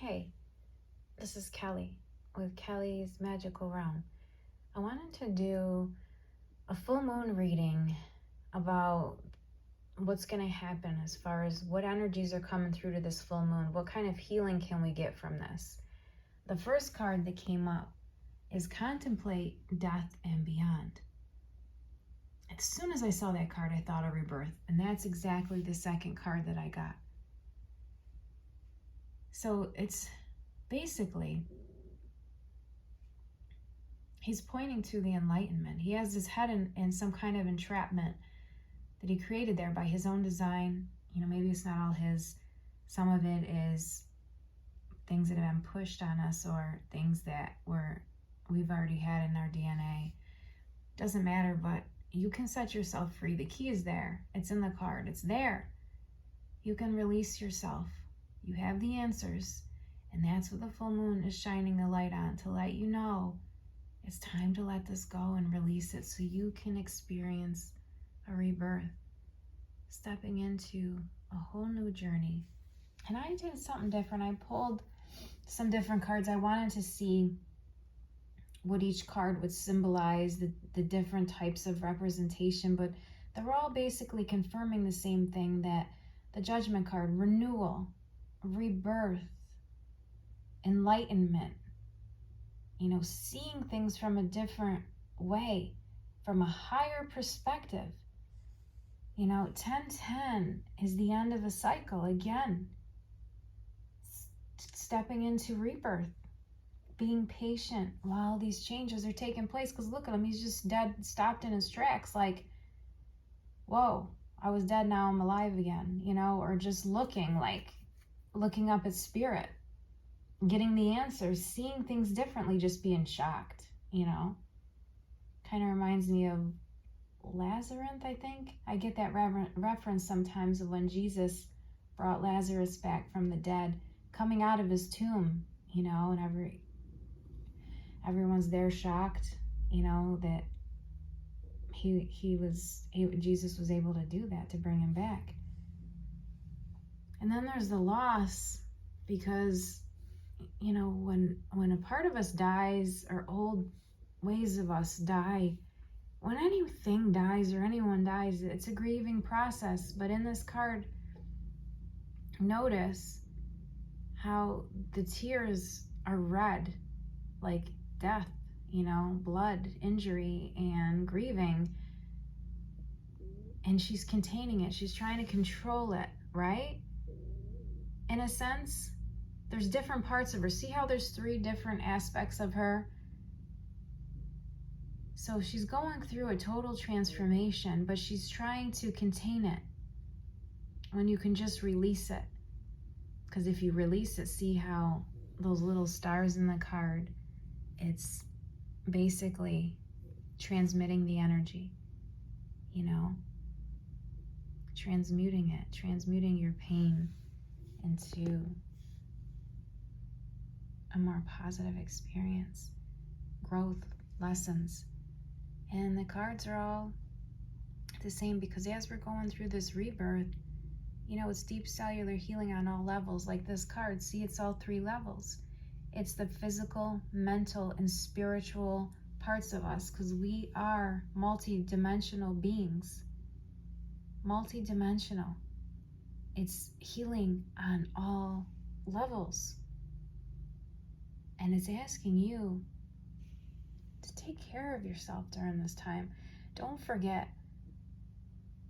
Hey, this is Kelly with Kelly's Magical Realm. I wanted to do a full moon reading about what's going to happen as far as what energies are coming through to this full moon. What kind of healing can we get from this? The first card that came up is Contemplate Death and Beyond. As soon as I saw that card, I thought of rebirth, and that's exactly the second card that I got. So it's basically, he's pointing to the enlightenment. He has his head in some kind of entrapment that he created there by his own design. Maybe it's not all his. Some of it is things that have been pushed on us or things that we've already had in our DNA. Doesn't matter, but you can set yourself free. The key is there. It's in the card. It's there. You can release yourself. You have the answers. And that's what the full moon is shining the light on, to let you know it's time to let this go and release it so you can experience a rebirth, stepping into a whole new journey. And I did something different. I pulled some different cards. I wanted to see what each card would symbolize, the different types of representation, but they're all basically confirming the same thing, that the Judgment card, renewal, rebirth, enlightenment, seeing things from a different way, from a higher perspective. 1010 is the end of a cycle again. Stepping into rebirth, being patient while these changes are taking place. Because look at him, he's just dead, stopped in his tracks, like, whoa, I was dead, now I'm alive again, or just looking up at spirit, getting the answers, seeing things differently, just being shocked, Kind of reminds me of Lazarus, I think. I get that reference sometimes of when Jesus brought Lazarus back from the dead, coming out of his tomb, and everyone's there shocked, that Jesus was able to do that, to bring him back. And then there's the loss, because when a part of us dies, or old ways of us die, when anything dies or anyone dies, it's a grieving process. But in this card, notice how the tears are red, like death, blood, injury, and grieving. And she's containing it. She's trying to control it, right? In a sense, there's different parts of her. See how there's 3 different aspects of her? So she's going through a total transformation, but she's trying to contain it when you can just release it. Because if you release it, see how those little stars in the card, it's basically transmitting the energy, transmuting it, transmuting your pain into a more positive experience, growth, lessons. And the cards are all the same, because as we're going through this rebirth, it's deep cellular healing on all levels. Like this card, see, it's all 3 levels. It's the physical, mental, and spiritual parts of us, because we are multi-dimensional beings. Multi-dimensional. It's healing on all levels. And it's asking you to take care of yourself during this time. Don't forget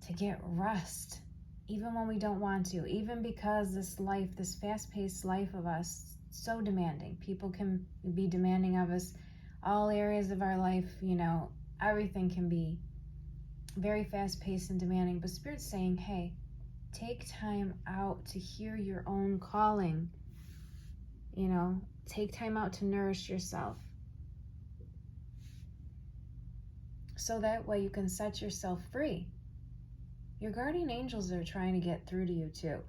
to get rest, even when we don't want to, even because this life, this fast-paced life of us, so demanding. People can be demanding of us, all areas of our life, everything can be very fast-paced and demanding. But Spirit's saying, hey, take time out to hear your own calling. Take time out to nourish yourself, so that way you can set yourself free. Your guardian angels are trying to get through to you too,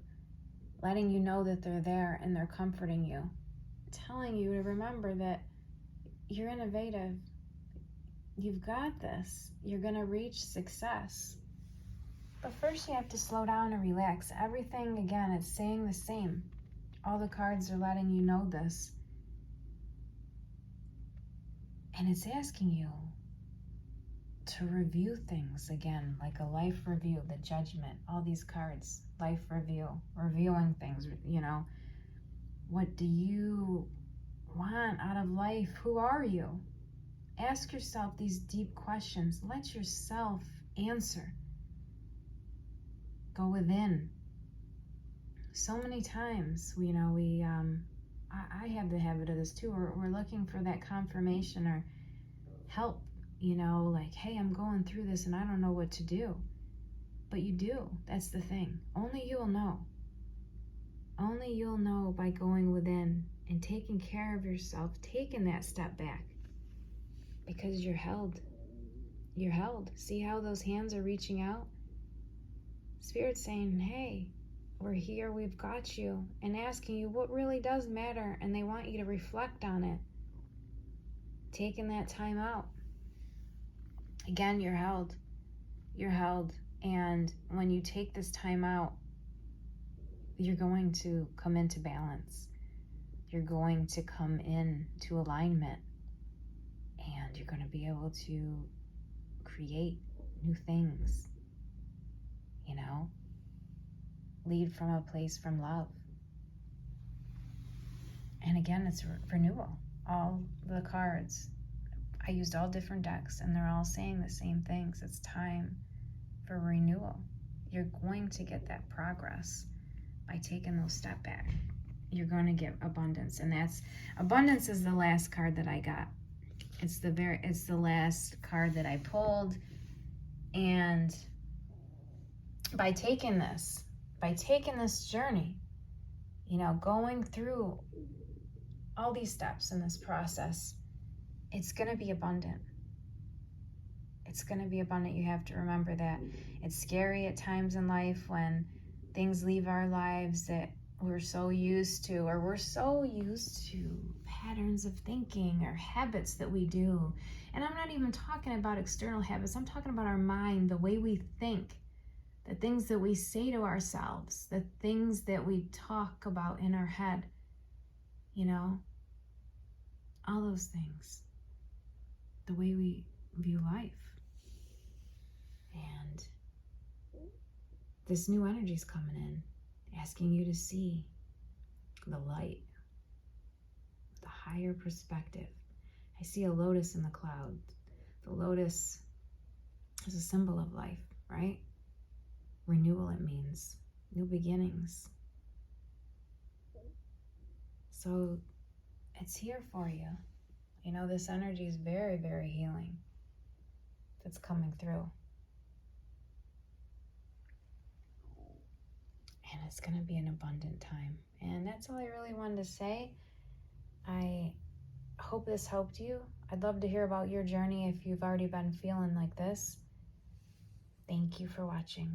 letting you know that they're there and they're comforting you, telling you to remember that you're innovative, you've got this, you're going to reach success. But first you have to slow down and relax. Everything, again, it's saying the same All the cards are letting you know this. And it's asking you to review things again, like a life review, the judgment, all these cards, life review, reviewing things, you know. What do you want out of life? Who are you? Ask yourself these deep questions. Let yourself answer. Go within. So many times, you know, I have the habit of this too. We're looking for that confirmation or help, you know, like, hey, I'm going through this and I don't know what to do. But you do. That's the thing. Only you'll know. Only you'll know by going within and taking care of yourself, taking that step back. Because you're held. You're held. See how those hands are reaching out? Spirit's saying, hey, we're here, we've got you, and asking you what really does matter, and they want you to reflect on it. Taking that time out. Again, you're held. You're held. And when you take this time out, you're going to come into balance. You're going to come into alignment. And you're going to be able to create new things. You know? Lead from a place from love. And again, it's renewal. All the cards, I used all different decks, and they're all saying the same things. It's time for renewal. You're going to get that progress by taking those steps back. You're going to get abundance, and abundance is the last card that I got. It's the last card that I pulled, and by taking this journey, you know, going through all these steps in this process, it's going to be abundant. It's going to be abundant. You have to remember that. It's scary at times in life when things leave our lives that we're so used to, or we're so used to patterns of thinking or habits that we do. And I'm not even talking about external habits. I'm talking about our mind, the way we think, the things that we say to ourselves, the things that we talk about in our head, you know, all those things, the way we view life. And this new energy's coming in, asking you to see the light, the higher perspective. I see a lotus in the cloud. The lotus is a symbol of life, right? Renewal, it means new beginnings. So it's here for you. You know, this energy is very, very healing that's coming through. And it's going to be an abundant time. And that's all I really wanted to say. I hope this helped you. I'd love to hear about your journey if you've already been feeling like this. Thank you for watching.